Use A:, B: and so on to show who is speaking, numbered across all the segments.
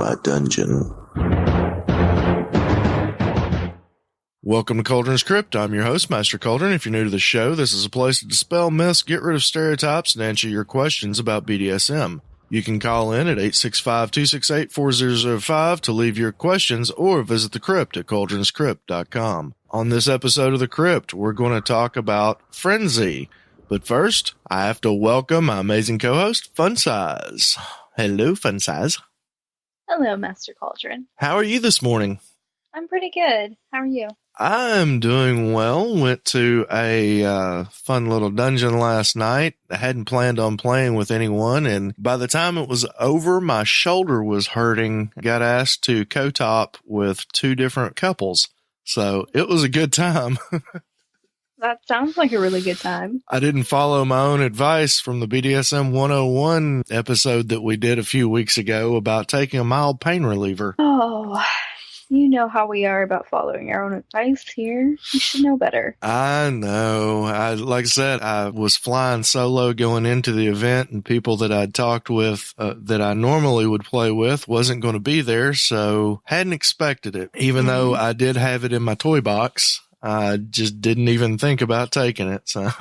A: my dungeon. Welcome to Kuldrin's Krypt. I'm your host, Master Kuldrin. If you're new to the show, this is a place to dispel myths, get rid of stereotypes, and answer your questions about BDSM. You can call in at 865-268-4005 to leave your questions or visit the Krypt at kuldrinskrypt.com. On this episode of the Krypt, we're going to talk about Frenzy. But first, I have to welcome my amazing co-host, Funsize. Hello, Funsize.
B: Hello, Master Kuldrin.
A: How are you this morning?
B: I'm pretty good. How are you?
A: I'm doing well. Went to a fun little dungeon last night. I hadn't planned on playing with anyone, and by the time it was over, my shoulder was hurting. Got asked to co-top with two different couples, so it was a good time.
B: That sounds like a really good time.
A: I didn't follow my own advice from the BDSM 101 episode that we did a few weeks ago about taking a mild pain reliever.
B: Oh, you know how we are about following our own advice here. You should know better.
A: I know. Like I said, I was flying solo going into the event, and people that I'd talked with that I normally would play with wasn't going to be there, so hadn't expected it. Even though I did have it in my toy box, I just didn't even think about taking it. So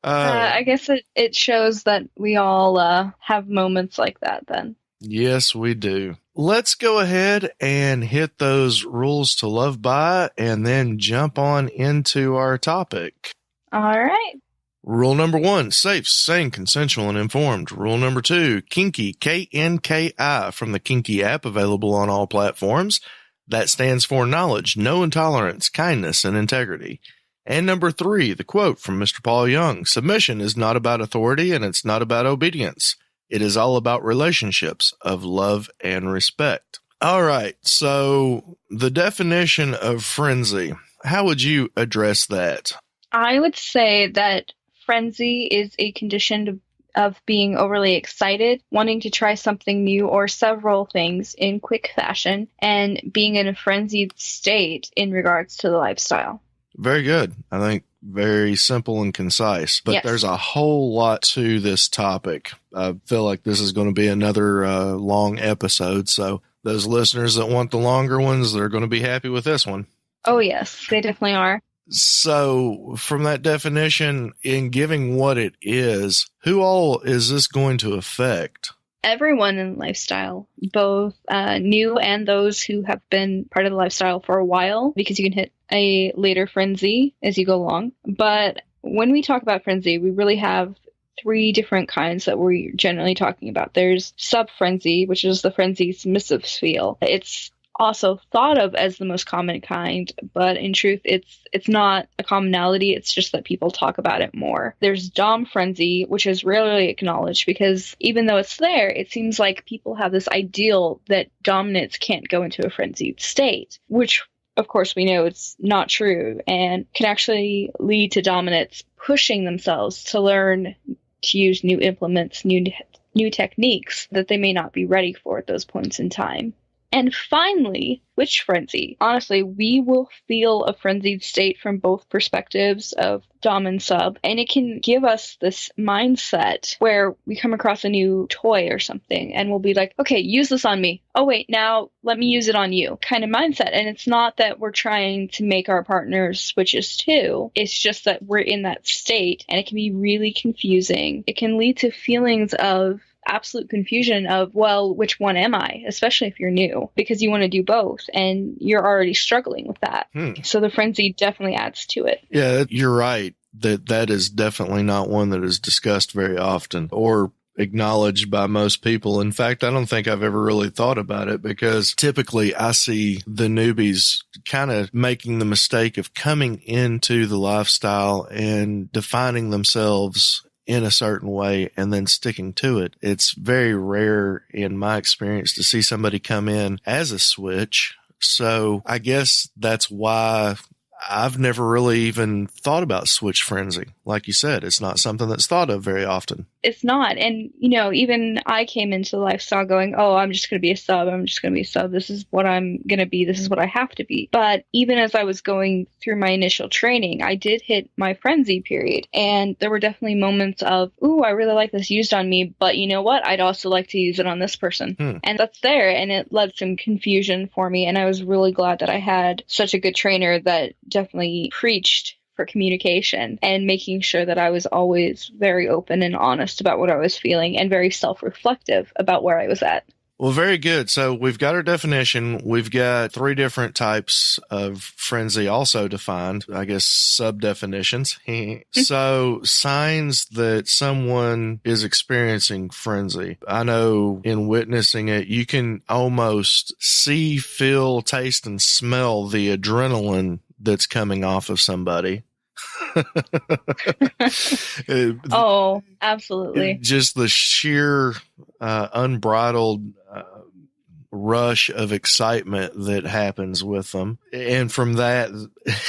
B: I guess it shows that we all have moments like that then.
A: Yes, we do. Let's go ahead and hit those rules to love by and then jump on into our topic.
B: All right.
A: Rule number 1, safe, sane, consensual, and informed. Rule number 2, kinky, KNKI, from the KNKI app, available on all platforms. That stands for knowledge, no intolerance, kindness, and integrity. And number 3, the quote from Mr. Paul Young, submission is not about authority and it's not about obedience. It is all about relationships of love and respect. All right, so the definition of frenzy, how would you address that?
B: I would say that frenzy is a condition of being overly excited, wanting to try something new or several things in quick fashion, and being in a frenzied state in regards to the lifestyle.
A: Very good. I think very simple and concise, but There's a whole lot to this topic. I feel like this is going to be another long episode, so those listeners that want the longer ones, they're going to be happy with this one.
B: Oh, yes, they definitely are.
A: So from that definition, in giving what it is, who all is this going to affect?
B: Everyone in lifestyle, both new and those who have been part of the lifestyle for a while, because you can hit a later frenzy as you go along. But when we talk about frenzy, we really have 3 different kinds that we're generally talking about. There's sub-frenzy, which is the frenzy submissive feel. It's also thought of as the most common kind, but in truth, it's not a commonality. It's just that people talk about it more. There's dom frenzy, which is rarely acknowledged because even though it's there, it seems like people have this ideal that dominants can't go into a frenzied state, which of course we know it's not true and can actually lead to dominants pushing themselves to learn to use new implements, new techniques that they may not be ready for at those points in time. And finally, witch frenzy. Honestly, we will feel a frenzied state from both perspectives of dom and sub, and it can give us this mindset where we come across a new toy or something, and we'll be like, okay, use this on me. Oh wait, now let me use it on you, kind of mindset. And it's not that we're trying to make our partners switches too. It's just that we're in that state, and it can be really confusing. It can lead to feelings of absolute confusion of, well, which one am I? Especially if you're new, because you want to do both and you're already struggling with that. So the frenzy definitely adds to it.
A: Yeah, you're right. That is definitely not one that is discussed very often or acknowledged by most people. In fact, I don't think I've ever really thought about it because typically I see the newbies kind of making the mistake of coming into the lifestyle and defining themselves in a certain way and then sticking to it. It's very rare in my experience to see somebody come in as a switch. So I guess that's why I've never really even thought about switch frenzy. Like you said, it's not something that's thought of very often.
B: It's not. And, you know, even I came into the lifestyle going, oh, I'm just going to be a sub. I'm just going to be a sub. This is what I'm going to be. This is what I have to be. But even as I was going through my initial training, I did hit my frenzy period. And there were definitely moments of, ooh, I really like this used on me. But you know what? I'd also like to use it on this person. And that's there. And it led some confusion for me. And I was really glad that I had such a good trainer that definitely preached for communication and making sure that I was always very open and honest about what I was feeling and very self-reflective about where I was at.
A: Well, very good. So we've got our definition. We've got 3 different types of frenzy also defined, I guess, sub-definitions. So signs that someone is experiencing frenzy. I know in witnessing it, you can almost see, feel, taste, and smell the adrenaline that's coming off of somebody.
B: Oh, absolutely.
A: Just the sheer unbridled rush of excitement that happens with them. And from that,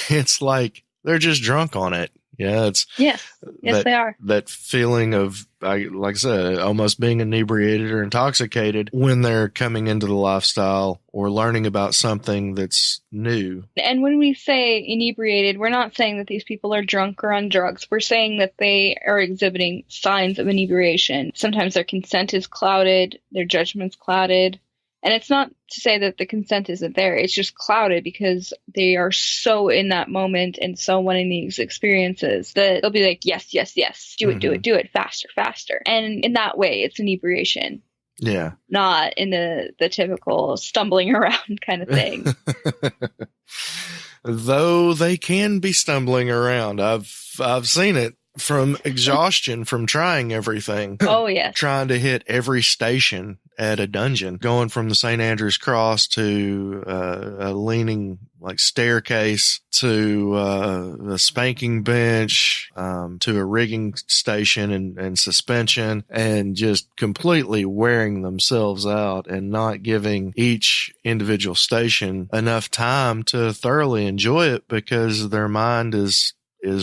A: it's like they're just drunk on it. Yeah, it's
B: yes, they are.
A: That feeling of, like I said, almost being inebriated or intoxicated when they're coming into the lifestyle or learning about something that's new.
B: And when we say inebriated, we're not saying that these people are drunk or on drugs. We're saying that they are exhibiting signs of inebriation. Sometimes their consent is clouded, their judgment's clouded. And it's not to say that the consent isn't there. It's just clouded because they are so in that moment and so wanting these experiences that they'll be like, yes, yes, yes, do it, faster, faster. And in that way, it's inebriation.
A: Yeah.
B: Not in the typical stumbling around kind of thing.
A: Though they can be stumbling around. I've seen it. From exhaustion from trying everything.
B: Oh, yeah.
A: Trying to hit every station at a dungeon, going from the St. Andrew's Cross to a leaning like staircase to a spanking bench to a rigging station and suspension, and just completely wearing themselves out and not giving each individual station enough time to thoroughly enjoy it because their mind is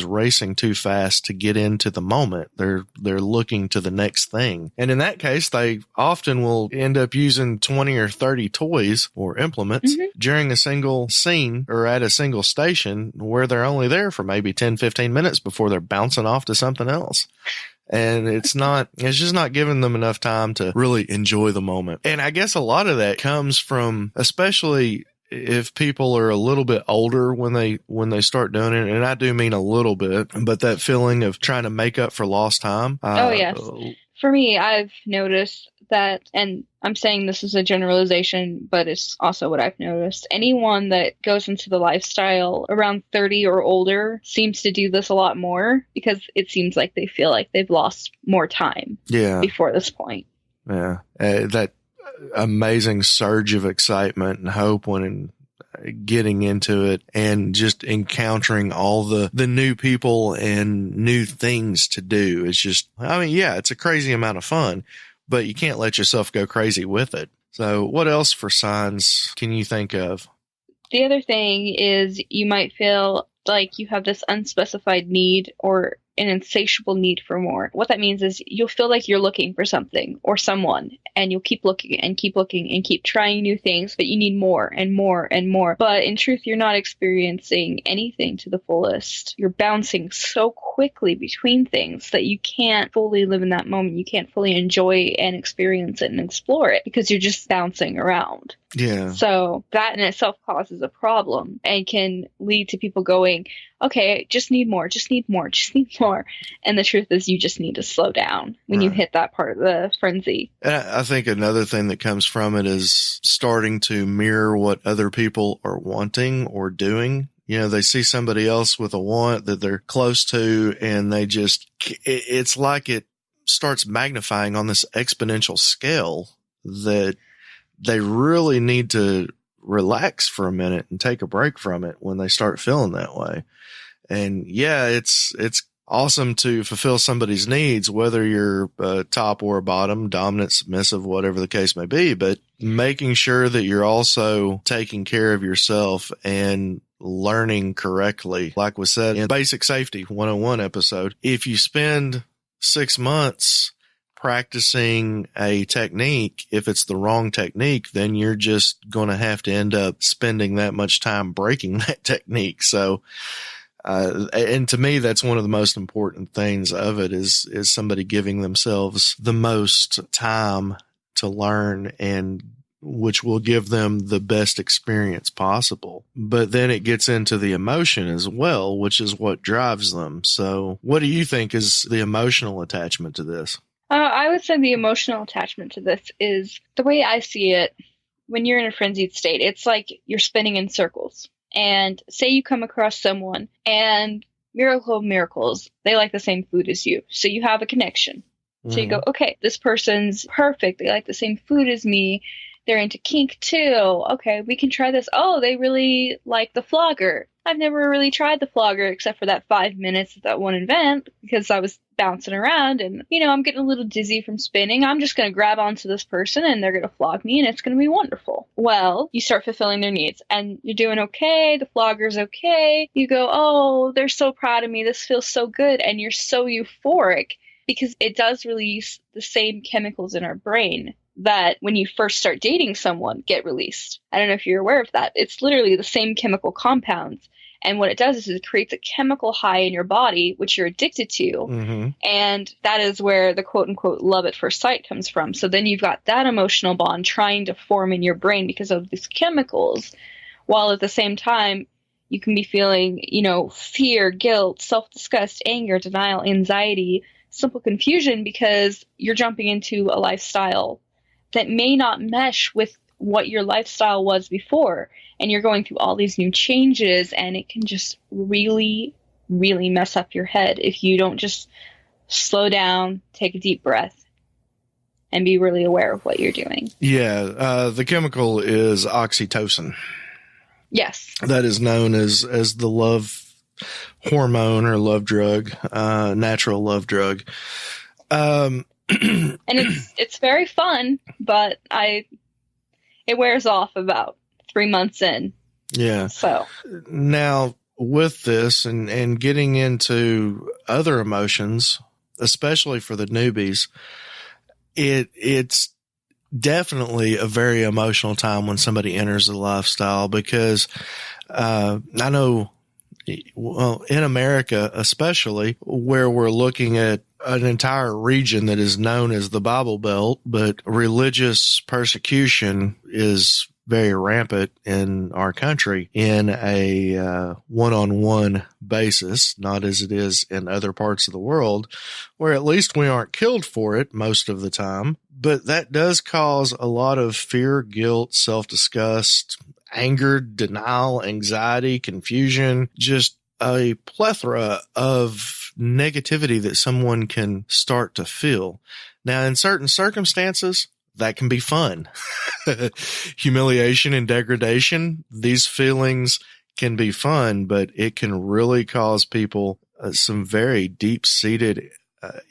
A: racing too fast to get into the moment. They're looking to the next thing. And in that case, they often will end up using 20 or 30 toys or implements during a single scene or at a single station where they're only there for maybe 10, 15 minutes before they're bouncing off to something else. And it's just not giving them enough time to really enjoy the moment. And I guess a lot of that comes from, especially if people are a little bit older when they start doing it, and I do mean a little bit, but that feeling of trying to make up for lost time.
B: Oh, yes. For me, I've noticed that, and I'm saying this is a generalization, but it's also what I've noticed. Anyone that goes into the lifestyle around 30 or older seems to do this a lot more because it seems like they feel like they've lost more time before this point.
A: Yeah. That amazing surge of excitement and hope when getting into it and just encountering all the new people and new things to do. It's just, I mean, yeah, it's a crazy amount of fun, but you can't let yourself go crazy with it. So what else for signs can you think of?
B: The other thing is you might feel like you have this unspecified need or an insatiable need for more. What that means is you'll feel like you're looking for something or someone, and you'll keep looking and keep looking and keep trying new things, but you need more and more and more. But in truth, you're not experiencing anything to the fullest. You're bouncing so quickly between things that you can't fully live in that moment. You can't fully enjoy and experience it and explore it because you're just bouncing around.
A: Yeah.
B: So that in itself causes a problem and can lead to people going, okay, just need more, just need more, just need more. And the truth is you just need to slow down when you hit that part of the frenzy.
A: And I think another thing that comes from it is starting to mirror what other people are wanting or doing. You know, they see somebody else with a want that they're close to, and they just, it's like it starts magnifying on this exponential scale that they really need to relax for a minute and take a break from it when they start feeling that way. And yeah, it's awesome to fulfill somebody's needs, whether you're a top or a bottom, dominant, submissive, whatever the case may be, but making sure that you're also taking care of yourself and learning correctly. Like we said in Basic Safety 101 episode, if you spend 6 months practicing a technique, if it's the wrong technique, then you're just going to have to end up spending that much time breaking that technique. So, and to me, that's one of the most important things of it is somebody giving themselves the most time to learn, and which will give them the best experience possible. But then it gets into the emotion as well, which is what drives them. So what do you think is the emotional attachment to this?
B: I would say the emotional attachment to this is, the way I see it, when you're in a frenzied state, it's like you're spinning in circles. And say you come across someone, and miracle of miracles, they like the same food as you. So you have a connection. So you go, okay, this person's perfect. They like the same food as me. They're into kink too. Okay, we can try this. Oh, they really like the flogger. I've never really tried the flogger except for that 5 minutes at that one event because I was bouncing around and, I'm getting a little dizzy from spinning. I'm just going to grab onto this person and they're going to flog me and it's going to be wonderful. Well, you start fulfilling their needs and you're doing okay. The flogger's okay. You go, oh, they're so proud of me. This feels so good. And you're so euphoric because it does release the same chemicals in our brain that when you first start dating someone get released. I don't know if you're aware of that. It's literally the same chemical compounds. And what it does is it creates a chemical high in your body, which you're addicted to. Mm-hmm. And that is where the quote unquote love at first sight comes from. So then you've got that emotional bond trying to form in your brain because of these chemicals, while at the same time, you can be feeling, fear, guilt, self-disgust, anger, denial, anxiety, simple confusion because you're jumping into a lifestyle that may not mesh with what your lifestyle was before. And you're going through all these new changes, and it can just really, really mess up your head if you don't just slow down, take a deep breath, and be really aware of what you're doing.
A: Yeah, the chemical is oxytocin.
B: Yes.
A: That is known as the love hormone or love drug, natural love drug.
B: And it's very fun, but it wears off about 3 months in.
A: Yeah.
B: So
A: now with this and getting into other emotions, especially for the newbies, it's definitely a very emotional time when somebody enters the lifestyle because I know, well, in America especially, where we're looking at an entire region that is known as the Bible Belt, but religious persecution is very rampant in our country in a one-on-one basis, not as it is in other parts of the world, where at least we aren't killed for it most of the time. But that does cause a lot of fear, guilt, self-disgust, anger, denial, anxiety, confusion, just a plethora of negativity that someone can start to feel. Now, in certain circumstances, that can be fun. Humiliation and degradation, these feelings can be fun, but it can really cause people some very deep-seated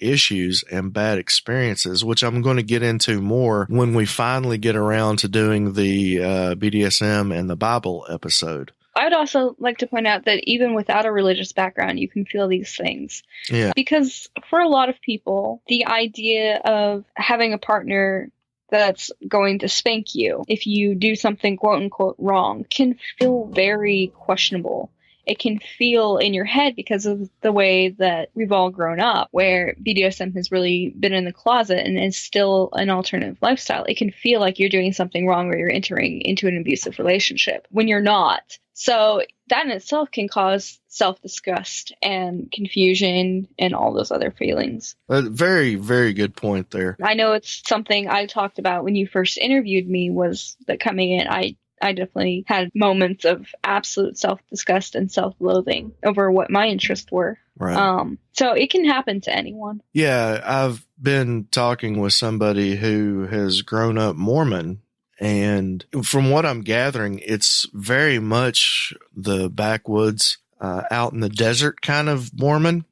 A: issues and bad experiences, which I'm going to get into more when we finally get around to doing the BDSM and the Bible episode.
B: I would also like to point out that even without a religious background, you can feel these things.
A: Yeah.
B: Because for a lot of people, the idea of having a partner that's going to spank you if you do something quote unquote wrong can feel very questionable. It can feel in your head because of the way that we've all grown up, where BDSM has really been in the closet and is still an alternative lifestyle. It can feel like you're doing something wrong or you're entering into an abusive relationship when you're not. So that in itself can cause self-disgust and confusion and all those other feelings.
A: A very, very good point there.
B: I know it's something I talked about when you first interviewed me, was that coming in, I definitely had moments of absolute self-disgust and self-loathing over what my interests were.
A: Right.
B: So it can happen to anyone.
A: Yeah, I've been talking with somebody who has grown up Mormon, and from what I'm gathering, it's very much the backwoods, out in the desert kind of Mormon.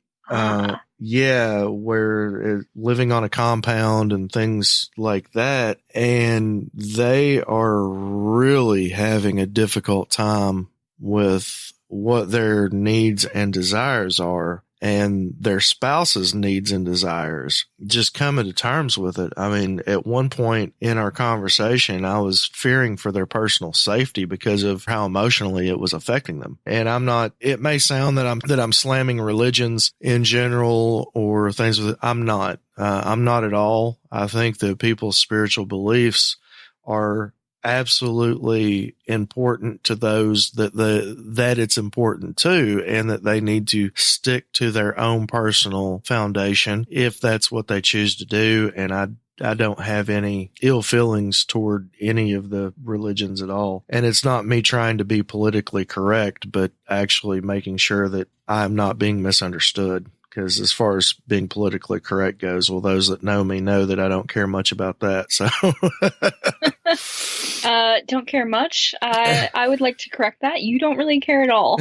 A: Yeah, where living on a compound and things like that. And they are really having a difficult time with what their needs and desires are. and their spouse's needs and desires, just coming to terms with it. I mean, at one point in our conversation, I was fearing for their personal safety because of how emotionally it was affecting them. And it may sound that I'm slamming religions in general or things with it. I'm not at all. I think that people's spiritual beliefs are absolutely important to those that it's important to, and that they need to stick to their own personal foundation if that's what they choose to do. And I don't have any ill feelings toward any of the religions at all. And it's not me trying to be politically correct, but actually making sure that I'm not being misunderstood. Because as far as being politically correct goes, well, those that know me know that I don't care much about that. So,
B: don't care much. I would like to correct that. You don't really care at all.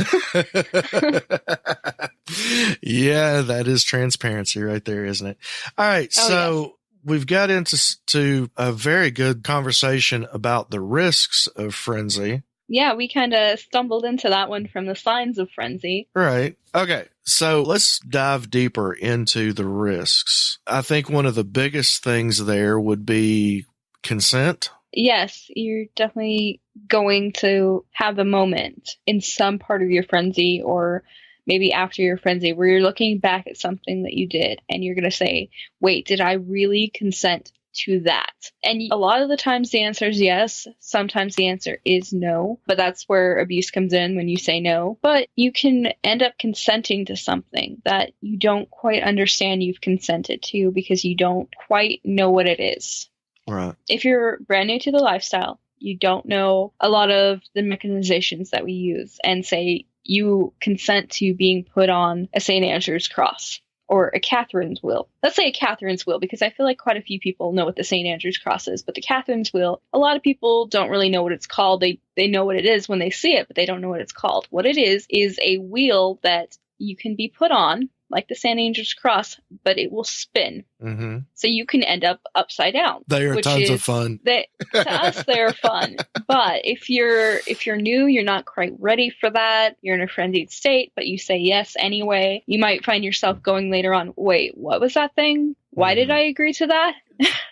A: Yeah, that is transparency right there, isn't it? All right. Yes. We've got into a very good conversation about the risks of frenzy.
B: Yeah, we kind of stumbled into that one from the signs of frenzy.
A: Right. Okay. So let's dive deeper into the risks. I think one of the biggest things there would be consent.
B: Yes, you're definitely going to have a moment in some part of your frenzy, or maybe after your frenzy, where you're looking back at something that you did and you're going to say, wait, did I really consent to that? And a lot of the times the answer is yes. Sometimes the answer is no, but that's where abuse comes in when you say no. But you can end up consenting to something that you don't quite understand you've consented to because you don't quite know what it is.
A: Right.
B: If you're brand new to the lifestyle, you don't know a lot of the mechanizations that we use, and say you consent to being put on a St. Andrew's cross or a Catherine's wheel. Let's say a Catherine's wheel, because I feel like quite a few people know what the St. Andrew's cross is, but the Catherine's wheel, a lot of people don't really know what it's called. They know what it is when they see it, but they don't know what it's called. What it is a wheel that you can be put on, like the St. Andrew's cross, but it will spin.
A: Mm-hmm.
B: So you can end up upside down.
A: They are tons of fun.
B: To us, they're fun. But if you're new, you're not quite ready for that, you're in a frenzied state, but you say yes anyway, you might find yourself going later on, wait, what was that thing? Why did I agree to that?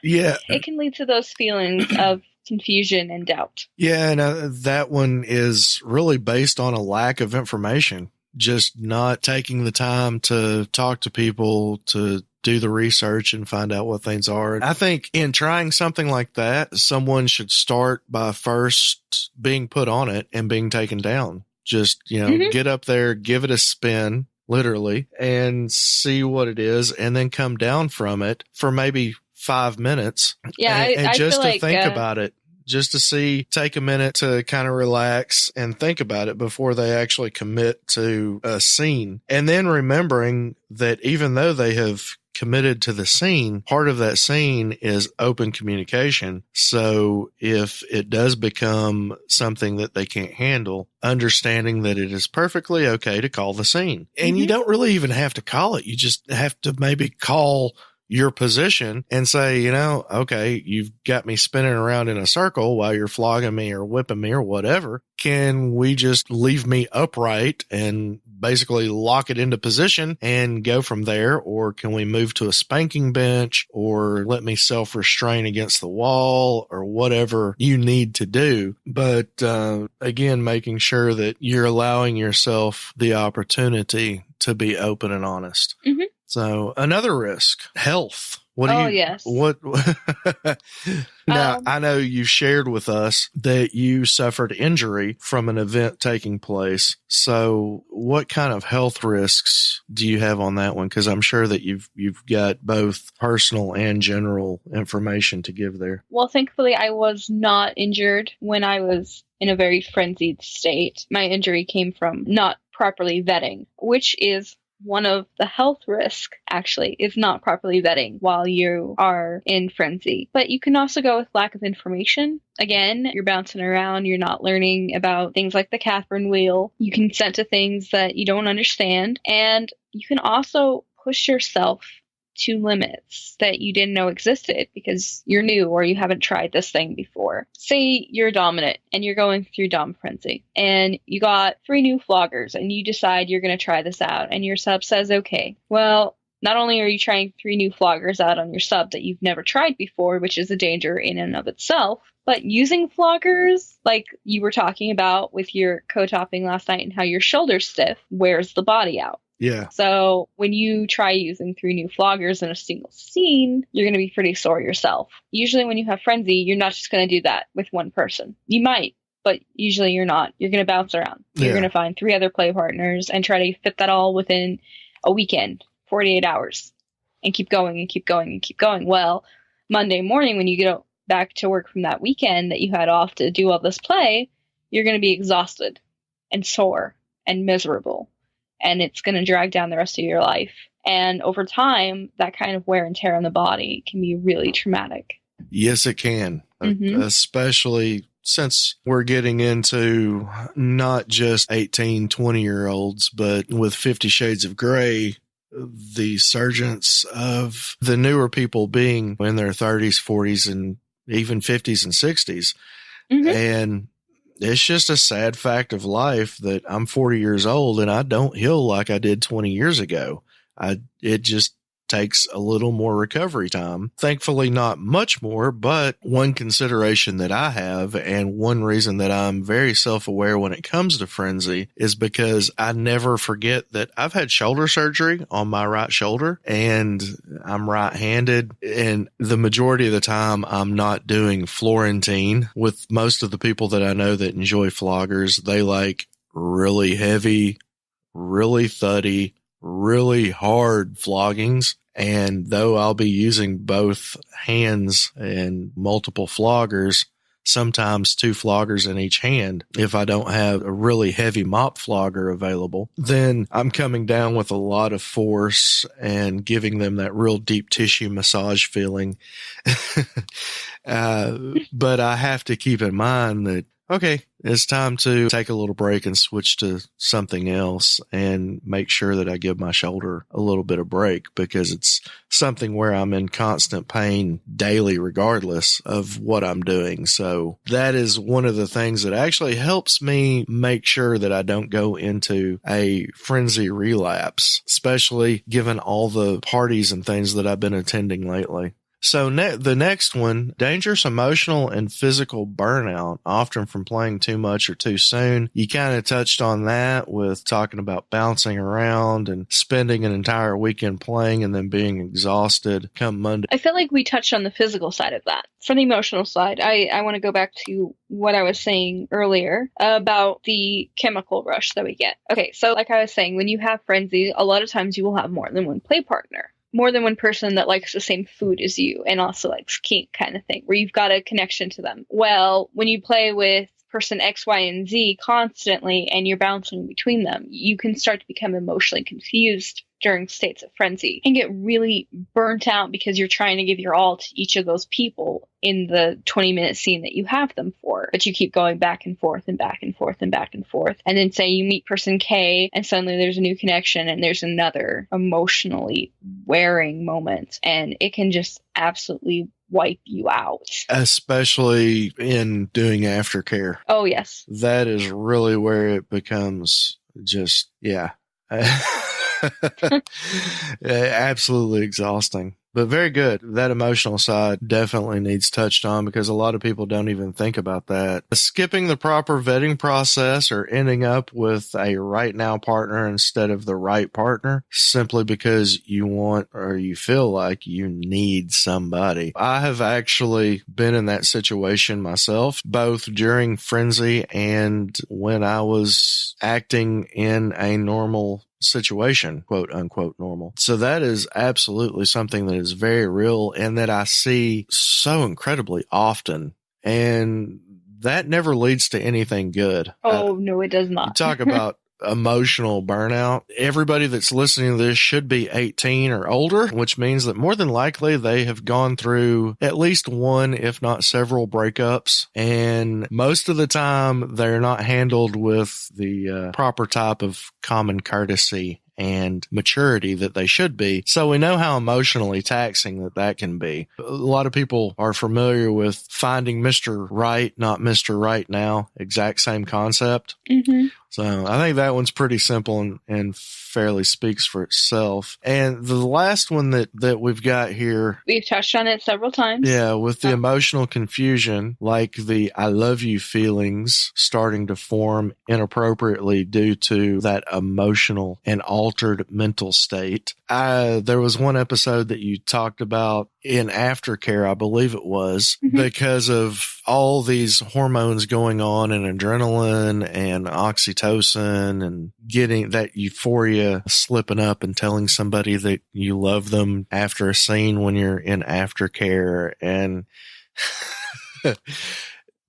A: Yeah.
B: It can lead to those feelings of confusion and doubt.
A: Yeah, and that one is really based on a lack of information. Just not taking the time to talk to people, to do the research and find out what things are. And I think in trying something like that, someone should start by first being put on it and being taken down. Just, get up there, give it a spin, literally, and see what it is, and then come down from it for maybe 5 minutes.
B: Yeah,
A: and just
B: feel
A: to
B: like,
A: think about it. Just to take a minute to kind of relax and think about it before they actually commit to a scene. And then remembering that even though they have committed to the scene, part of that scene is open communication. So if it does become something that they can't handle, understanding that it is perfectly okay to call the scene. And you don't really even have to call it. You just have to maybe call your position and say, okay, you've got me spinning around in a circle while you're flogging me or whipping me or whatever. Can we just leave me upright and basically lock it into position and go from there? Or can we move to a spanking bench, or let me self-restrain against the wall, or whatever you need to do? But again, making sure that you're allowing yourself the opportunity to be open and honest.
B: Mm-hmm.
A: So another risk, health.
B: Yes.
A: Now, I know you shared with us that you suffered injury from an event taking place. So what kind of health risks do you have on that one? Because I'm sure that you've got both personal and general information to give there.
B: Well, thankfully, I was not injured when I was in a very frenzied state. My injury came from not properly vetting, which is one of the health risks, actually, is not properly vetting while you are in frenzy. But you can also go with lack of information. Again, you're bouncing around, you're not learning about things like the Catherine wheel. You consent to things that you don't understand. And you can also push yourself to limits that you didn't know existed because you're new or you haven't tried this thing before. Say you're dominant and you're going through Dom Frenzy and you got 3 new floggers and you decide you're going to try this out and your sub says, okay, well, not only are you trying 3 new floggers out on your sub that you've never tried before, which is a danger in and of itself, but using floggers, like you were talking about with your co-topping last night and how your shoulder's stiff, wears the body out.
A: Yeah.
B: So when you try using 3 new floggers in a single scene, you're going to be pretty sore yourself. Usually when you have Frenzy, you're not just going to do that with one person. You might, but usually you're not. You're going to bounce around. You're going to find 3 other play partners and try to fit that all within a weekend, 48 hours, and keep going and keep going and keep going. Well, Monday morning when you get back to work from that weekend that you had off to do all this play, you're going to be exhausted and sore and miserable. And it's going to drag down the rest of your life. And over time, that kind of wear and tear on the body can be really traumatic.
A: Yes, it can. Especially since we're getting into not just 18, 20-year-olds, but with 50 Shades of Grey, the surgence of the newer people being in their 30s, 40s, and even 50s and 60s. And it's just a sad fact of life that I'm 40 years old and I don't heal like I did 20 years ago. It just takes a little more recovery time. Thankfully, not much more, but one consideration that I have and one reason that I'm very self-aware when it comes to frenzy is because I never forget that I've had shoulder surgery on my right shoulder and I'm right-handed, and the majority of the time I'm not doing Florentine. With most of the people that I know that enjoy floggers, they like really heavy, really thuddy, really hard floggings. And though I'll be using both hands and multiple floggers, sometimes 2 floggers in each hand, if I don't have a really heavy mop flogger available, then I'm coming down with a lot of force and giving them that real deep tissue massage feeling. But I have to keep in mind that, okay, it's time to take a little break and switch to something else and make sure that I give my shoulder a little bit of break, because it's something where I'm in constant pain daily, regardless of what I'm doing. So that is one of the things that actually helps me make sure that I don't go into a frenzy relapse, especially given all the parties and things that I've been attending lately. So the next one, dangerous emotional and physical burnout, often from playing too much or too soon. You kind of touched on that with talking about bouncing around and spending an entire weekend playing and then being exhausted come Monday.
B: I feel like we touched on the physical side of that. For the emotional side, I want to go back to what I was saying earlier about the chemical rush that we get. Okay, so like I was saying, when you have frenzy, a lot of times you will have more than one play partner. More than one person that likes the same food as you and also likes kink kind of thing, where you've got a connection to them. Well, when you play with person X, Y, and Z constantly and you're bouncing between them, you can start to become emotionally confused during states of frenzy and get really burnt out because you're trying to give your all to each of those people in the 20-minute scene that you have them for. But you keep going back and forth and back and forth and back and forth. And then say you meet person K and suddenly there's a new connection and there's another emotionally wearing moment. And it can just absolutely wipe you out.
A: Especially in doing aftercare.
B: Oh, yes.
A: That is really where it becomes just, absolutely exhausting. But very good. That emotional side definitely needs touched on because a lot of people don't even think about that. Skipping the proper vetting process or ending up with a right now partner instead of the right partner simply because you want or you feel like you need somebody. I have actually been in that situation myself, both during frenzy and when I was acting in a normal situation, quote unquote normal. So that is absolutely something that is very real and that I see so incredibly often. And that never leads to anything good.
B: Oh, no, it does not.
A: You talk about emotional burnout. Everybody that's listening to this should be 18 or older, which means that more than likely they have gone through at least one, if not several breakups. And most of the time they're not handled with the proper type of common courtesy and maturity that they should be. So we know how emotionally taxing that can be. A lot of people are familiar with finding Mr. Right, not Mr. Right now. Exact same concept.
B: Mm-hmm.
A: So I think that one's pretty simple and fairly speaks for itself. And the last one that we've got here.
B: We've touched on it several times.
A: Yeah, with the emotional confusion, like the I love you feelings starting to form inappropriately due to that emotional and altered mental state. There was one episode that you talked about in aftercare, I believe it was, because of all these hormones going on and adrenaline and oxytocin and getting that euphoria slipping up and telling somebody that you love them after a scene when you're in aftercare. And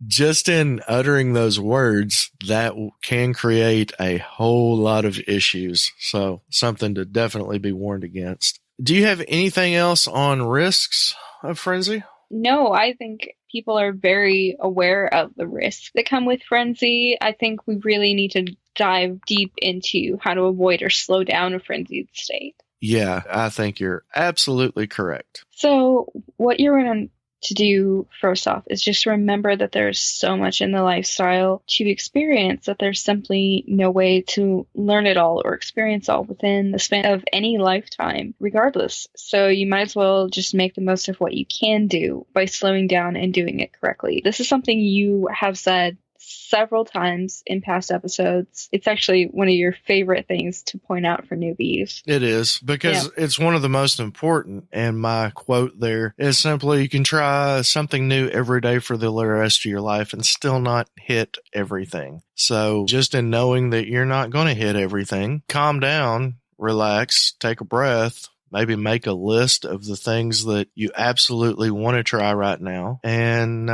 A: just in uttering those words, that can create a whole lot of issues. So something to definitely be warned against. Do you have anything else on risks of frenzy?
B: No, I think people are very aware of the risks that come with frenzy. I think we really need to dive deep into how to avoid or slow down a frenzied state.
A: Yeah, I think you're absolutely correct.
B: So what you're going to do first off is just remember that there's so much in the lifestyle to experience that there's simply no way to learn it all or experience all within the span of any lifetime regardless. So you might as well just make the most of what you can do by slowing down and doing it correctly. This is something you have said several times in past episodes. It's actually one of your favorite things to point out for newbies.
A: It is, because it's one of the most important. And my quote there is simply, you can try something new every day for the rest of your life and still not hit everything. So just in knowing that you're not going to hit everything, calm down, relax, take a breath, maybe make a list of the things that you absolutely want to try right now, and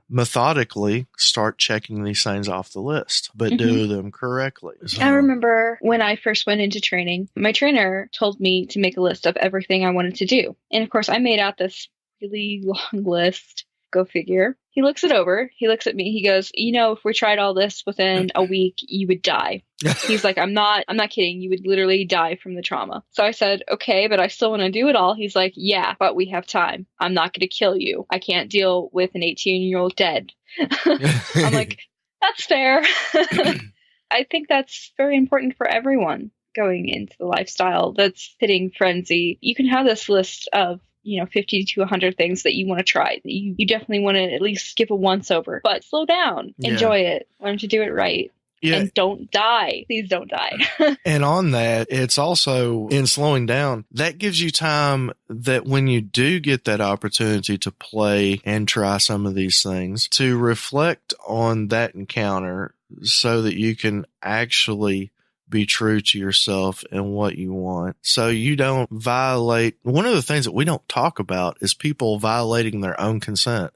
A: methodically start checking these things off the list, but do them correctly. So,
B: I remember when I first went into training, my trainer told me to make a list of everything I wanted to do. And of course, I made out this really long list. Go figure. He looks it over. He looks at me. He goes, if we tried all this within a week, you would die. He's like, I'm not kidding. You would literally die from the trauma. So I said, okay, but I still want to do it all. He's like, yeah, but we have time. I'm not going to kill you. I can't deal with an 18-year-old dead. I'm like, that's fair. I think that's very important for everyone going into the lifestyle that's hitting frenzy. You can have this list of 50 to 100 things that you want to try. You definitely want to at least give a once over, but slow down, enjoy it, learn to do it right. Yeah. And don't die. Please don't die.
A: And on that, it's also in slowing down, that gives you time that when you do get that opportunity to play and try some of these things, to reflect on that encounter so that you can actually be true to yourself and what you want. So you don't violate. One of the things that we don't talk about is people violating their own consent.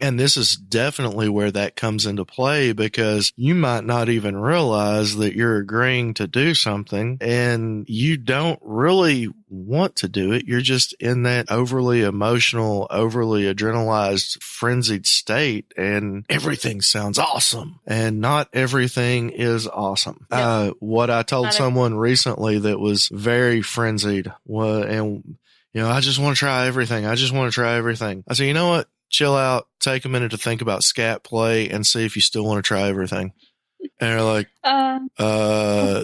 A: And this is definitely where that comes into play, because you might not even realize that you're agreeing to do something and you don't really want to do it. You're just in that overly emotional, overly adrenalized, frenzied state, and everything sounds awesome. And not everything is awesome. Yep. What I told someone recently that was very frenzied I just want to try everything. I just want to try everything. I said, you know what? Chill out, take a minute to think about scat play and see if you still want to try everything. And they're like,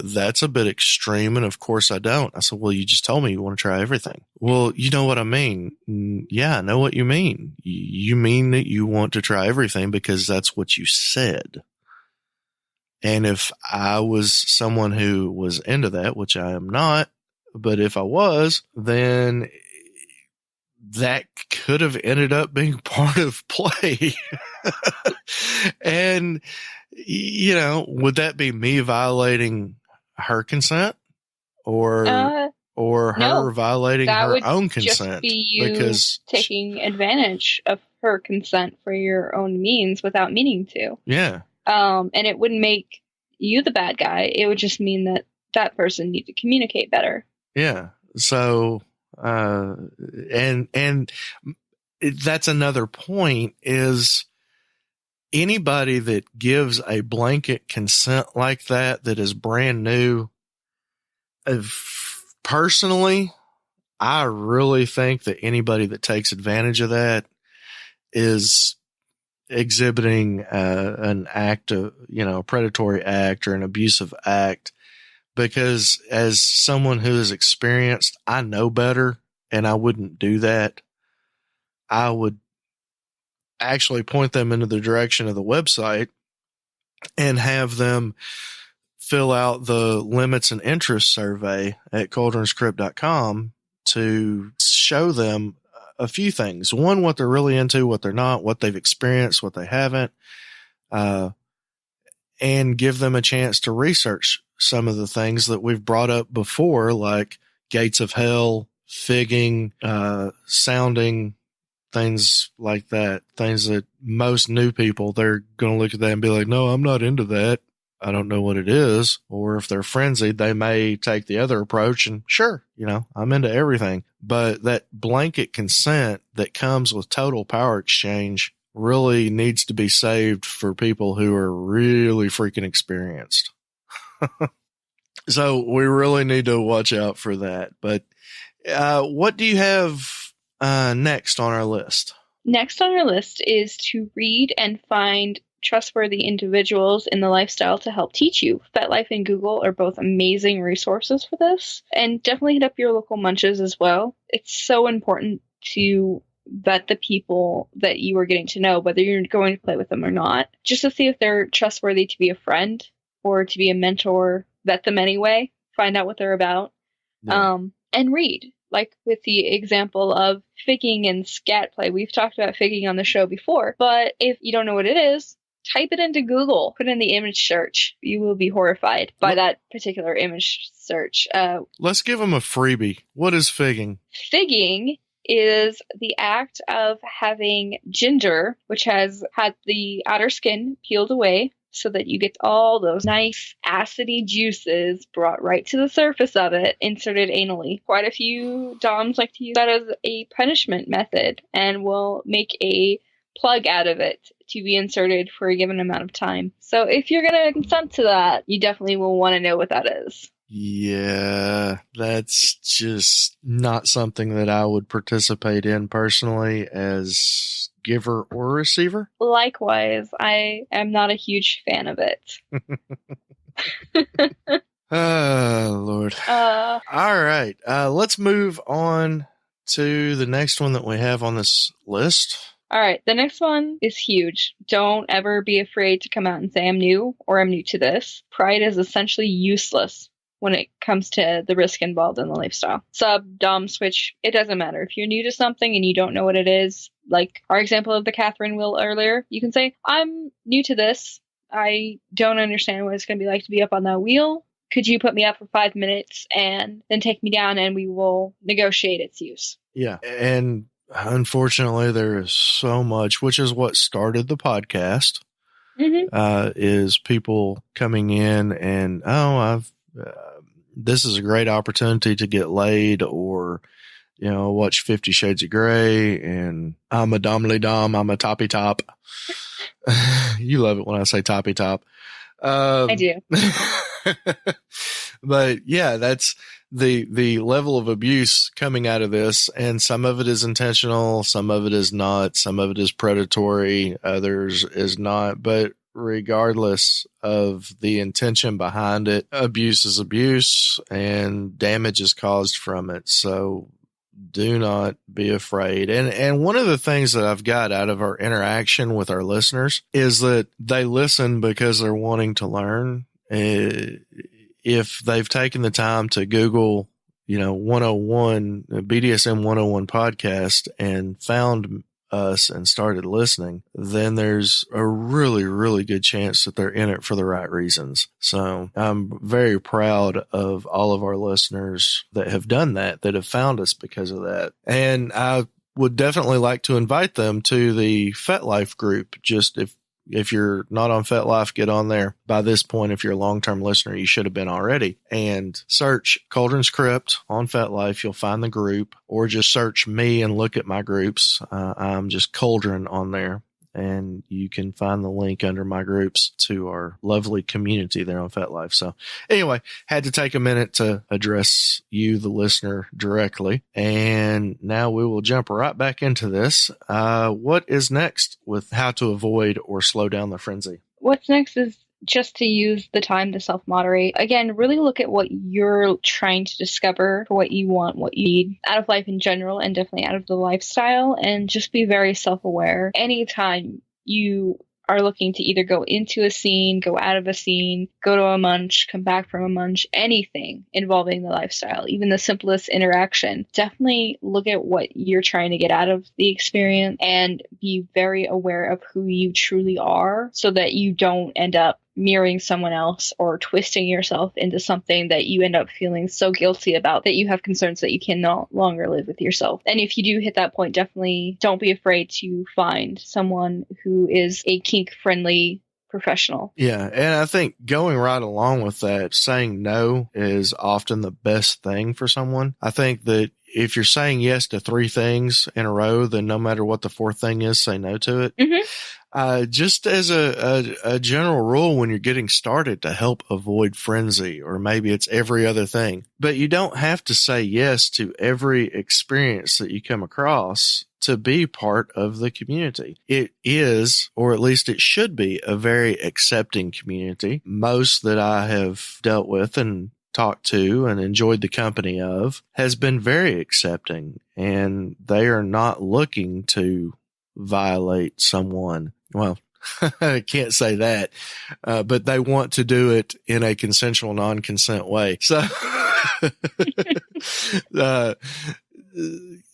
A: that's a bit extreme. And of course I don't. I said, well, you just told me you want to try everything. Well, you know what I mean? Yeah, I know what you mean. You mean that you want to try everything because that's what you said. And if I was someone who was into that, which I am not, but if I was, then that could have ended up being part of play. And, would that be me violating her consent or her violating her own consent?
B: Just be you because taking advantage of her consent for your own means without meaning to.
A: Yeah.
B: And it wouldn't make you the bad guy. It would just mean that person needs to communicate better.
A: Yeah. So, and that's another point, is anybody that gives a blanket consent like that is brand new, Personally, I really think that anybody that takes advantage of that is exhibiting an act of, a predatory act or an abusive act. Because as someone who is experienced, I know better and I wouldn't do that. I would actually point them into the direction of the website and have them fill out the limits and interest survey at kuldrinscrypt.com to show them a few things. One, what they're really into, what they're not, what they've experienced, what they haven't, and give them a chance to research some of the things that we've brought up before, like gates of hell, figging, sounding, things like that. Things that most new people, they're going to look at that and be like, no, I'm not into that. I don't know what it is. Or if they're frenzied, they may take the other approach and sure, I'm into everything. But that blanket consent that comes with total power exchange really needs to be saved for people who are really freaking experienced. So we really need to watch out for that. But what do you have next on our list?
B: Next on our list is to read and find trustworthy individuals in the lifestyle to help teach you. FetLife and Google are both amazing resources for this. And definitely hit up your local munches as well. It's so important to vet the people that you are getting to know, whether you're going to play with them or not, just to see if they're trustworthy to be a friend or to be a mentor. Vet them anyway, find out what they're about, and read. Like with the example of figging and scat play. We've talked about figging on the show before, but if you don't know what it is, type it into Google, put in the image search. You will be horrified by that particular image search.
A: Let's give them a freebie. What is figging?
B: Figging is the act of having ginger, which has had the outer skin peeled away, so that you get all those nice acidy juices brought right to the surface of it, inserted anally. Quite a few doms like to use that as a punishment method and will make a plug out of it to be inserted for a given amount of time. So if you're going to consent to that, you definitely will want to know what that is.
A: Yeah, that's just not something that I would participate in personally as giver or receiver.
B: Likewise, I am not a huge fan of it.
A: Oh, Lord. All right. Let's move on to the next one that we have on this list.
B: All right. The next one is huge. Don't ever be afraid to come out and say I'm new or I'm new to this. Pride is essentially useless when it comes to the risk involved in the lifestyle. Sub, dom, switch, it doesn't matter. If you're new to something and you don't know what it is, like our example of the Catherine wheel earlier, you can say, I'm new to this. I don't understand what it's going to be like to be up on that wheel. Could you put me up for 5 minutes and then take me down and we will negotiate its use?
A: Yeah. And unfortunately, there is so much, which is what started the podcast, is people coming in and, this is a great opportunity to get laid, or, watch 50 Shades of Grey, and I'm a domly dom, I'm a toppy top. You love it when I say toppy top.
B: I do.
A: But yeah, that's the level of abuse coming out of this. And some of it is intentional. Some of it is not. Some of it is predatory. Others is not. But regardless of the intention behind it, abuse is abuse and damage is caused from it. So do not be afraid. And one of the things that I've got out of our interaction with our listeners is that they listen because they're wanting to learn. If they've taken the time to Google, 101, BDSM 101 podcast and found us and started listening, then there's a really, really good chance that they're in it for the right reasons. So I'm very proud of all of our listeners that have done that have found us because of that. And I would definitely like to invite them to the FetLife group. Just if you're not on FetLife, get on there. By this point, if you're a long-term listener, you should have been already. And search Kuldrin's Krypt on FetLife. You'll find the group, or just search me and look at my groups. I'm just Kuldrin on there. and you can find the link under my groups to our lovely community there on FetLife. So anyway, had to take a minute to address you, the listener, directly. And now we will jump right back into this. What is next with how to avoid or slow down the frenzy?
B: What's next is just to use the time to self-moderate. Again, really look at what you're trying to discover, for what you want, what you need out of life in general, and definitely out of the lifestyle, and just be very self-aware. Anytime you are looking to either go into a scene, go out of a scene, go to a munch, come back from a munch, anything involving the lifestyle, even the simplest interaction, definitely look at what you're trying to get out of the experience and be very aware of who you truly are so that you don't end up mirroring someone else or twisting yourself into something that you end up feeling so guilty about that you have concerns that you can no longer live with yourself. And if you do hit that point, definitely don't be afraid to find someone who is a kink friendly professional.
A: Yeah. And I think going right along with that, saying no is often the best thing for someone. I think that if you're saying yes to 3 things in a row, then no matter what the 4th thing is, say no to it.
B: Mm-hmm.
A: Just as a general rule, when you're getting started, to help avoid frenzy, or maybe it's every other thing, but you don't have to say yes to every experience that you come across to be part of the community. It is, or at least it should be, a very accepting community. Most that I have dealt with and talked to and enjoyed the company of has been very accepting, and they are not looking to violate someone. Well, I can't say that, but they want to do it in a consensual, non-consent way.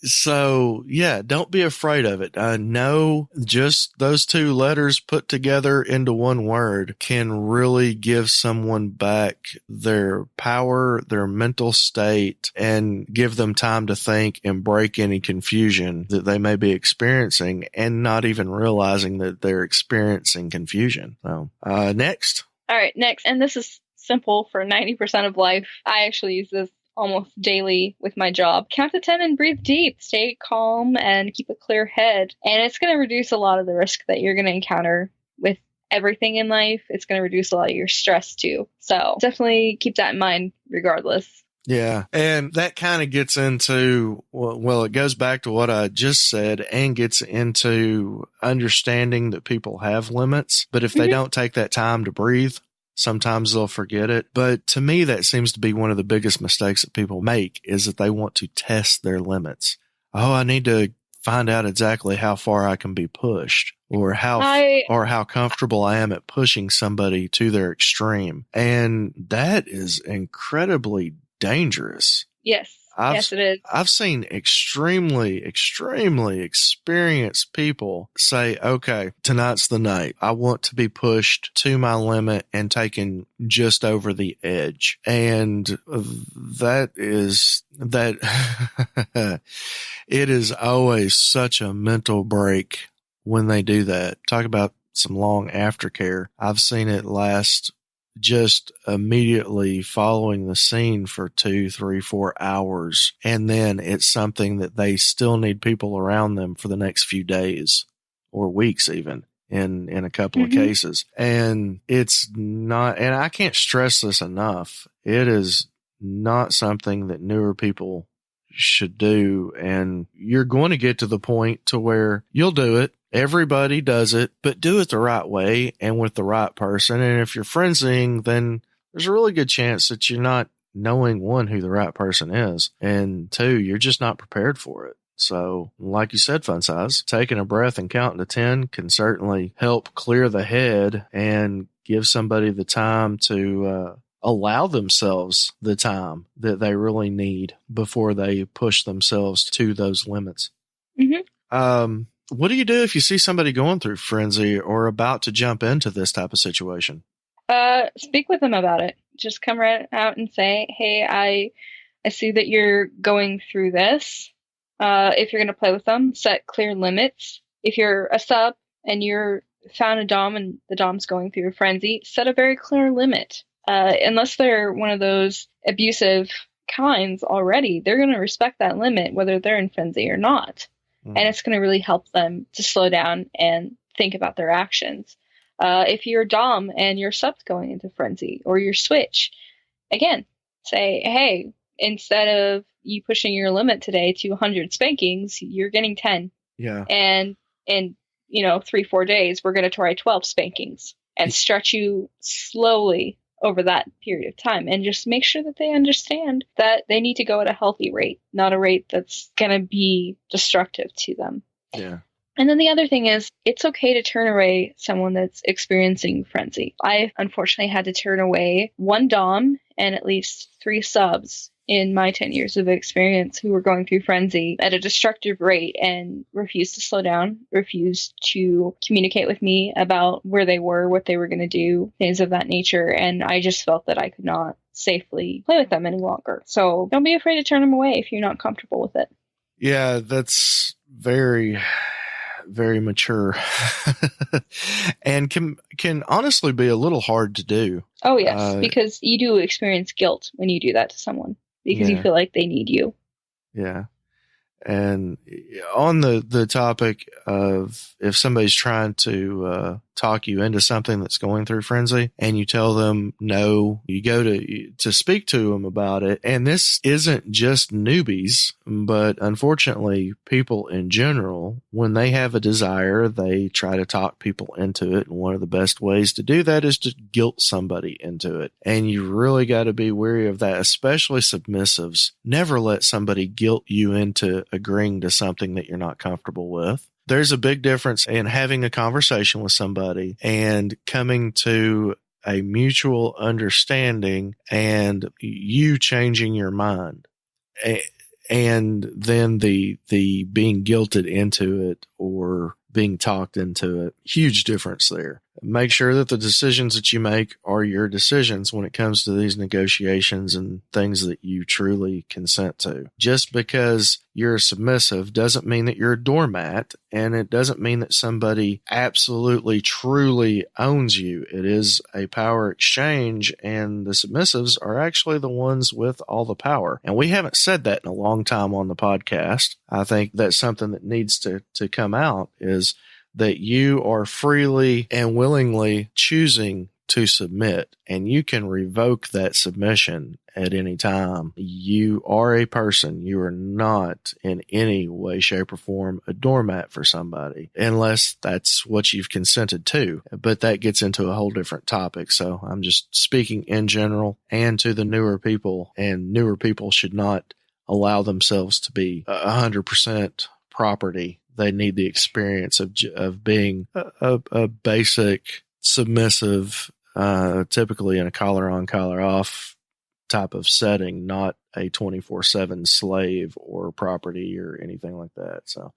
A: So yeah, don't be afraid of it. No, just those 2 letters put together into one word can really give someone back their power, their mental state, and give them time to think and break any confusion that they may be experiencing and not even realizing that they're experiencing confusion. So, next.
B: All right, next. And this is simple for 90% of life. I actually use this almost daily with my job. Count to 10 and breathe deep. Stay calm and keep a clear head. And it's going to reduce a lot of the risk that you're going to encounter with everything in life. It's going to reduce a lot of your stress too. So definitely keep that in mind regardless.
A: Yeah. And that kind of gets into, well, it goes back to what I just said and gets into understanding that people have limits. But if they don't take that time to breathe, sometimes they'll forget it. But to me, that seems to be one of the biggest mistakes that people make, is that they want to test their limits. Oh, I need to find out exactly how far I can be pushed, or how comfortable I am at pushing somebody to their extreme. And that is incredibly dangerous.
B: Yes. Yes, it is.
A: I've seen extremely, extremely experienced people say, okay, tonight's the night. I want to be pushed to my limit and taken just over the edge. And it is always such a mental break when they do that. Talk about some long aftercare. I've seen it last just immediately following the scene for 2, 3, 4 hours. And then it's something that they still need people around them for the next few days or weeks, even in a couple of cases. And it's not, and I can't stress this enough. It is not something that newer people should do. And you're going to get to the point to where you'll do it. Everybody does it, but do it the right way and with the right person. And if you're frenzying, then there's a really good chance that you're not knowing, 1, who the right person is, and 2, you're just not prepared for it. So like you said, Funsize, taking a breath and counting to 10 can certainly help clear the head and give somebody the time to allow themselves the time that they really need before they push themselves to those limits. What do you do if you see somebody going through frenzy or about to jump into this type of situation?
B: Speak with them about it. Just come right out and say, hey, I see that you're going through this. If you're going to play with them, set clear limits. If you're a sub and you're found a dom and the dom's going through a frenzy, set a very clear limit. Unless they're one of those abusive kinds already, they're going to respect that limit, whether they're in frenzy or not. And it's going to really help them to slow down and think about their actions. If you're Dom and your sub's going into frenzy, or your switch, again, say, hey, instead of you pushing your limit today to 100 spankings, you're getting 10.
A: Yeah.
B: And in 3-4 days, we're going to try 12 spankings and stretch you slowly over that period of time, and just make sure that they understand that they need to go at a healthy rate, not a rate that's going to be destructive to them.
A: Yeah.
B: And then the other thing is, it's okay to turn away someone that's experiencing frenzy. I unfortunately had to turn away one Dom and at least 3 subs in my 10 years of experience who were going through frenzy at a destructive rate and refused to slow down, refused to communicate with me about where they were, what they were going to do, things of that nature. And I just felt that I could not safely play with them any longer. So don't be afraid to turn them away if you're not comfortable with it.
A: Yeah, that's very, very mature and can honestly be a little hard to do.
B: Oh, yes, because you do experience guilt when you do that to someone because you feel like they need you.
A: Yeah. And on the topic of if somebody's trying to talk you into something that's going through frenzy and you tell them no, you go to speak to them about it. And this isn't just newbies, but unfortunately people in general, when they have a desire, they try to talk people into it. And one of the best ways to do that is to guilt somebody into it. And you really got to be wary of that, especially submissives. Never let somebody guilt you into agreeing to something that you're not comfortable with. There's a big difference in having a conversation with somebody and coming to a mutual understanding and you changing your mind. And then the being guilted into it or being talked into it. Huge difference there. Make sure that the decisions that you make are your decisions when it comes to these negotiations and things that you truly consent to. Just because you're submissive doesn't mean that you're a doormat, and it doesn't mean that somebody absolutely, truly owns you. It is a power exchange, and the submissives are actually the ones with all the power. And we haven't said that in a long time on the podcast. I think that's something that needs to come out, is that you are freely and willingly choosing to submit, and you can revoke that submission at any time. You are a person. You are not in any way, shape, or form a doormat for somebody, unless that's what you've consented to. But that gets into a whole different topic. So I'm just speaking in general and to the newer people, and newer people should not allow themselves to be 100% property. They need the experience of being a basic submissive, typically in a collar on, collar off type of setting, not a 24/7 slave or property or anything like that. So,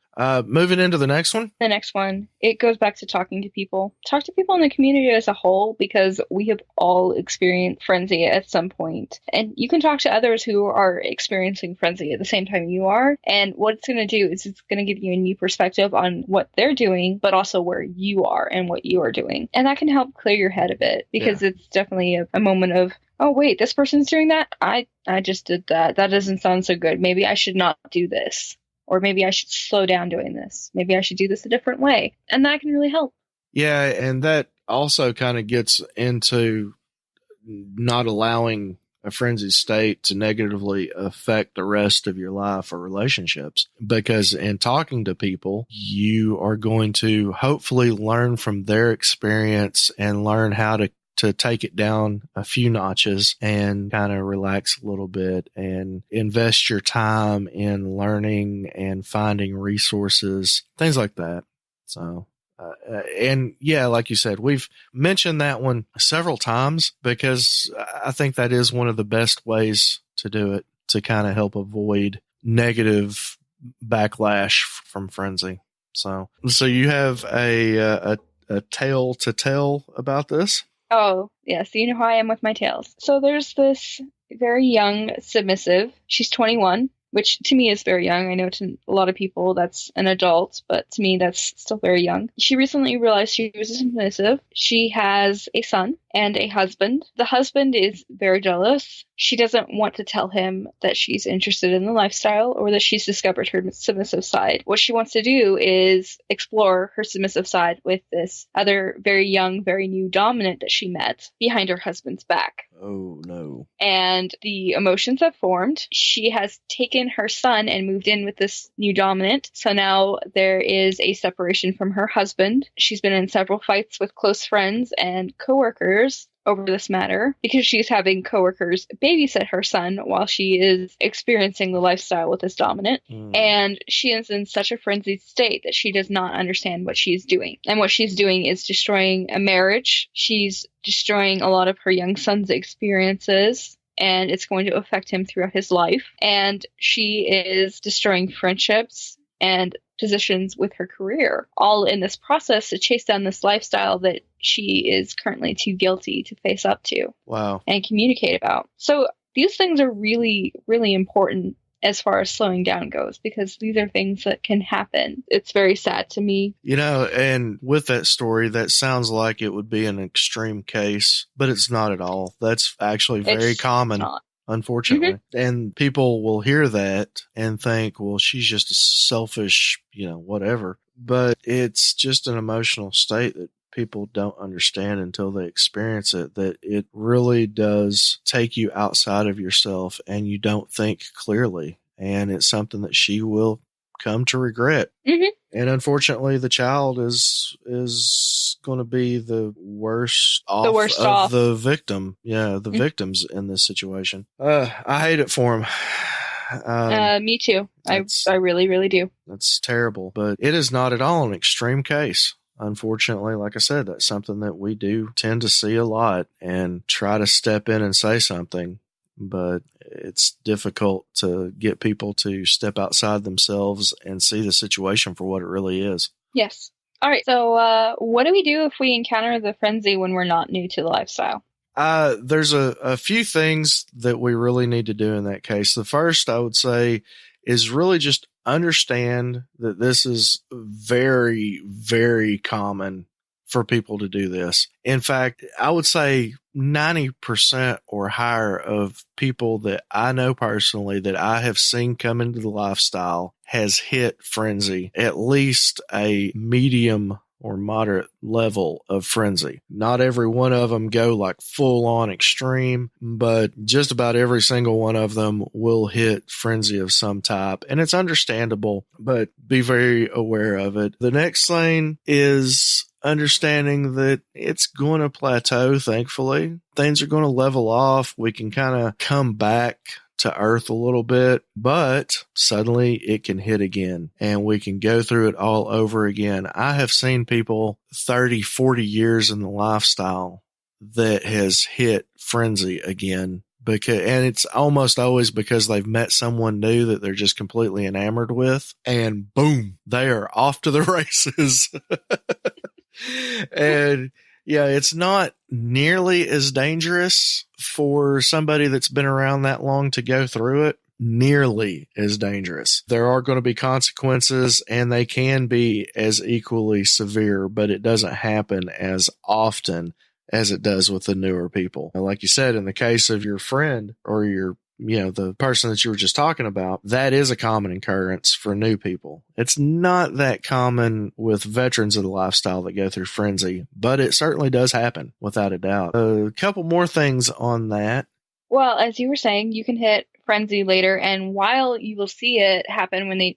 A: moving into the next one.
B: The next one, it goes back to talking to people. Talk to people in the community as a whole, because we have all experienced frenzy at some point. And you can talk to others who are experiencing frenzy at the same time you are. And what it's going to do is it's going to give you a new perspective on what they're doing, but also where you are and what you are doing. And that can help clear your head a bit, because it's definitely a moment of, oh, wait, this person's doing that? I just did that. That doesn't sound so good. Maybe I should not do this. Or maybe I should slow down doing this. Maybe I should do this a different way. And that can really help.
A: Yeah, and that also kind of gets into not allowing a frenzied state to negatively affect the rest of your life or relationships. Because in talking to people, you are going to hopefully learn from their experience and learn how to take it down a few notches and kind of relax a little bit and invest your time in learning and finding resources, things like that. So, and yeah, like you said, we've mentioned that one several times because I think that is one of the best ways to do it, to kind of help avoid negative backlash from frenzy. So you have a tale to tell about this?
B: Oh, yes. You know how I am with my tales. So there's this very young submissive. She's 21, which to me is very young. I know to a lot of people that's an adult, but to me that's still very young. She recently realized she was a submissive. She has a son and a husband. The husband is very jealous. she doesn't want to tell him that she's interested in the lifestyle or that she's discovered her submissive side. What she wants to do is explore her submissive side with this other very young, very new dominant that she met behind her husband's back.
A: Oh, no.
B: And the emotions have formed. She has taken her son and moved in with this new dominant. So now there is a separation from her husband. She's been in several fights with close friends and coworkers over this matter because she's having coworkers babysit her son while she is experiencing the lifestyle with this dominant. And she is in such a frenzied state that she does not understand what she's doing. And what she's doing is destroying a marriage. She's destroying a lot of her young son's experiences, and it's going to affect him throughout his life. And she is destroying friendships and positions with her career, all in this process to chase down this lifestyle that she is currently too guilty to face up to.
A: Wow.
B: And communicate about. So these things are really, really important as far as slowing down goes, because these are things that can happen. It's very sad to me.
A: You know, and with that story, that sounds like it would be an extreme case, but it's not at all. That's actually very common. Not. Unfortunately. Mm-hmm. And people will hear that and think, well, she's just a selfish, whatever. But it's just an emotional state that people don't understand until they experience it, that it really does take you outside of yourself and you don't think clearly. And it's something that she will come to regret. Mm-hmm. And unfortunately, the child is going to be the worst off the victim. Yeah, the victims in this situation. I hate it for him.
B: Me too. I really, really do.
A: That's terrible. But it is not at all an extreme case. Unfortunately, like I said, that's something that we do tend to see a lot and try to step in and say something. But it's difficult to get people to step outside themselves and see the situation for what it really is.
B: Yes. All right. So what do we do if we encounter the frenzy when we're not new to the lifestyle?
A: There's a few things that we really need to do in that case. The first, I would say, is really just understand that this is very, very common for people to do this. In fact, I would say 90% or higher of people that I know personally that I have seen come into the lifestyle has hit frenzy, at least a medium or moderate level of frenzy. Not every one of them go like full on extreme, but just about every single one of them will hit frenzy of some type. And it's understandable, but be very aware of it. The next thing is understanding that it's going to plateau, thankfully. Things are going to level off. We can kind of come back to earth a little bit, but suddenly it can hit again and we can go through it all over again. I have seen people 30, 40 years in the lifestyle that has hit frenzy again, and it's almost always because they've met someone new that they're just completely enamored with, and boom, they are off to the races. And yeah, it's not nearly as dangerous for somebody that's been around that long to go through it. Nearly as dangerous. There are going to be consequences, and they can be as equally severe, but it doesn't happen as often as it does with the newer people. Like you said, in the case of your friend or the person that you were just talking about, that is a common occurrence for new people. It's not that common with veterans of the lifestyle that go through frenzy, but it certainly does happen, without a doubt. A couple more things on that.
B: Well, as you were saying, you can hit frenzy later, and while you will see it happen when they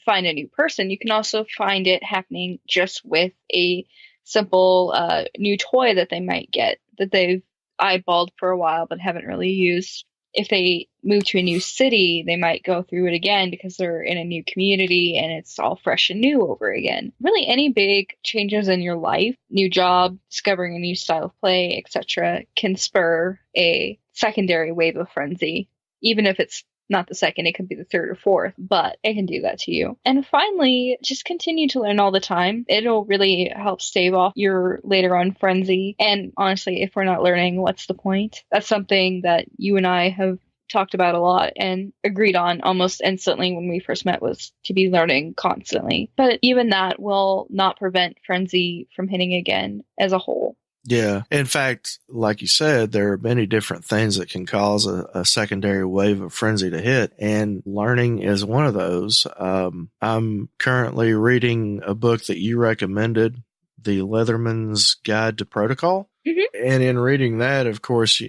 B: find a new person, you can also find it happening just with a simple new toy that they might get that they've eyeballed for a while but haven't really used. If they move to a new city, they might go through it again because they're in a new community and it's all fresh and new over again. Really, any big changes in your life, new job, discovering a new style of play, etc., can spur a secondary wave of frenzy. Even if it's not the second, it could be the third or fourth, but it can do that to you. And finally, just continue to learn all the time. It'll really help stave off your later on frenzy. And honestly, if we're not learning, what's the point? That's something that you and I have talked about a lot and agreed on almost instantly when we first met, was to be learning constantly. But even that will not prevent frenzy from hitting again as a whole.
A: Yeah. In fact, like you said, there are many different things that can cause a secondary wave of frenzy to hit, and learning is one of those. I'm currently reading a book that you recommended, The Leatherman's Guide to Protocol.
B: Mm-hmm.
A: And in reading that, of course,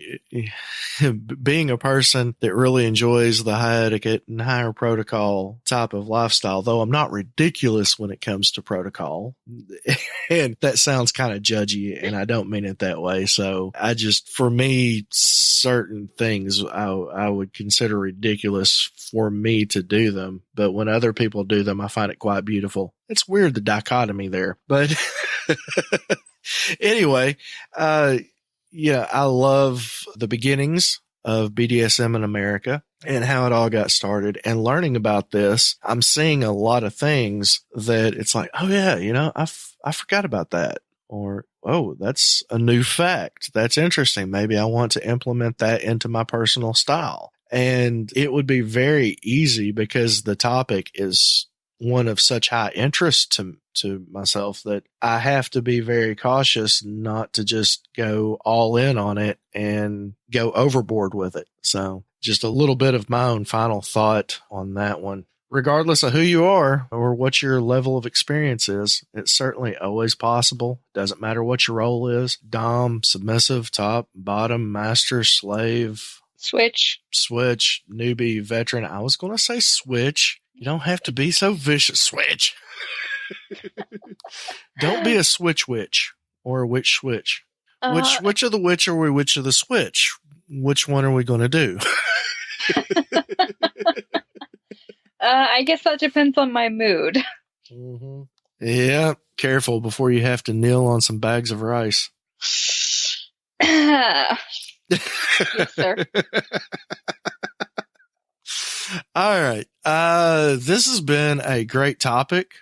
A: being a person that really enjoys the high etiquette and higher protocol type of lifestyle, though I'm not ridiculous when it comes to protocol, and that sounds kind of judgy, and I don't mean it that way. So for me, certain things I would consider ridiculous for me to do them. But when other people do them, I find it quite beautiful. It's weird, the dichotomy there, but anyway, I love the beginnings of BDSM in America and how it all got started. And learning about this, I'm seeing a lot of things that it's like, oh yeah, I forgot about that. Or, oh, that's a new fact. That's interesting. Maybe I want to implement that into my personal style. And it would be very easy because the topic is one of such high interest to myself that I have to be very cautious not to just go all in on it and go overboard with it. So just a little bit of my own final thought on that one. Regardless of who you are or what your level of experience is, it's certainly always possible. Doesn't matter what your role is. Dom, submissive, top, bottom, master, slave.
B: Switch,
A: newbie, veteran. I was going to say switch. You don't have to be so vicious. Switch. Don't be a switch witch or a witch switch. Which of the witch are we? Which of the switch? Which one are we going to do?
B: I guess that depends on my mood.
A: Mm-hmm. Yeah, careful before you have to kneel on some bags of rice.
B: Yes, sir.
A: All right. This has been a great topic.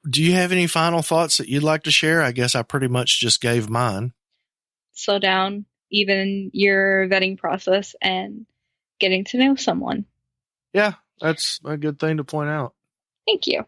A: Do you have any final thoughts that you'd like to share? I guess I pretty much just gave mine.
B: Slow down, even your vetting process and getting to know someone.
A: Yeah, that's a good thing to point out.
B: Thank you.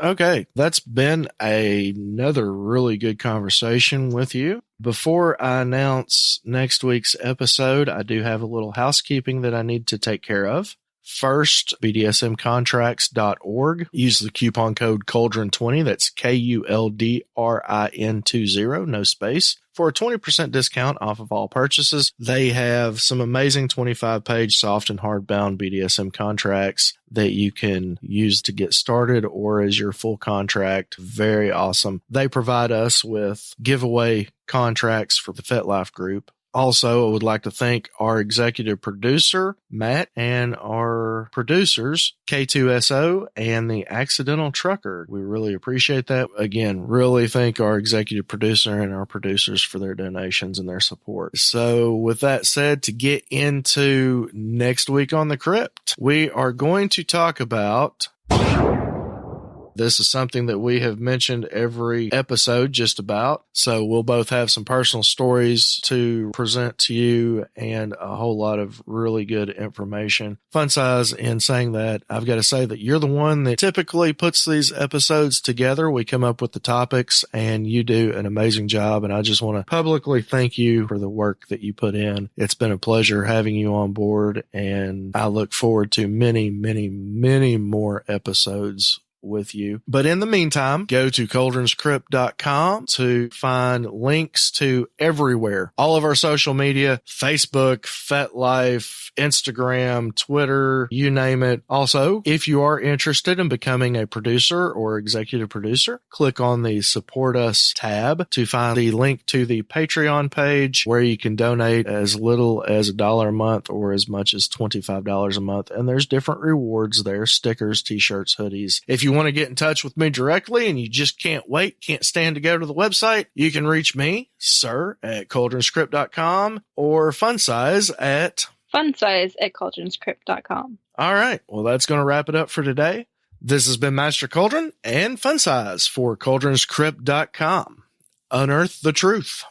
A: Okay, that's been another really good conversation with you. Before I announce next week's episode, I do have a little housekeeping that I need to take care of. First, bdsmcontracts.org. Use the coupon code Kuldrin20. That's KULDRIN20, no space, for a 20% discount off of all purchases. They have some amazing 25-page soft and hardbound BDSM contracts that you can use to get started or as your full contract. Very awesome. They provide us with giveaway contracts for the FetLife group. Also, I would like to thank our executive producer, Matt, and our producers, K2SO and the Accidental Trucker. We really appreciate that. Again, really thank our executive producer and our producers for their donations and their support. So with that said, to get into next week on the Krypt, we are going to talk about... This is something that we have mentioned every episode just about. So we'll both have some personal stories to present to you and a whole lot of really good information. Funsize, in saying that, I've got to say that you're the one that typically puts these episodes together. We come up with the topics and you do an amazing job. And I just want to publicly thank you for the work that you put in. It's been a pleasure having you on board, and I look forward to many, many, many more episodes with you. But in the meantime, go to kuldrinscrypt.com to find links to everywhere. All of our social media, Facebook, FetLife, Instagram, Twitter, you name it. Also, if you are interested in becoming a producer or executive producer, click on the Support Us tab to find the link to the Patreon page where you can donate as little as $1 a month or as much as $25 a month. And there's different rewards there, stickers, t-shirts, hoodies. If you want to get in touch with me directly and you just can't stand to go to the website, you can reach me, sir, at kuldrinscrypt.com or Funsize at
B: kuldrinscrypt.com.
A: All right. Well, that's going to wrap it up for today. This has been Master Kuldrin and Funsize for kuldrinscrypt.com. Unearth the truth.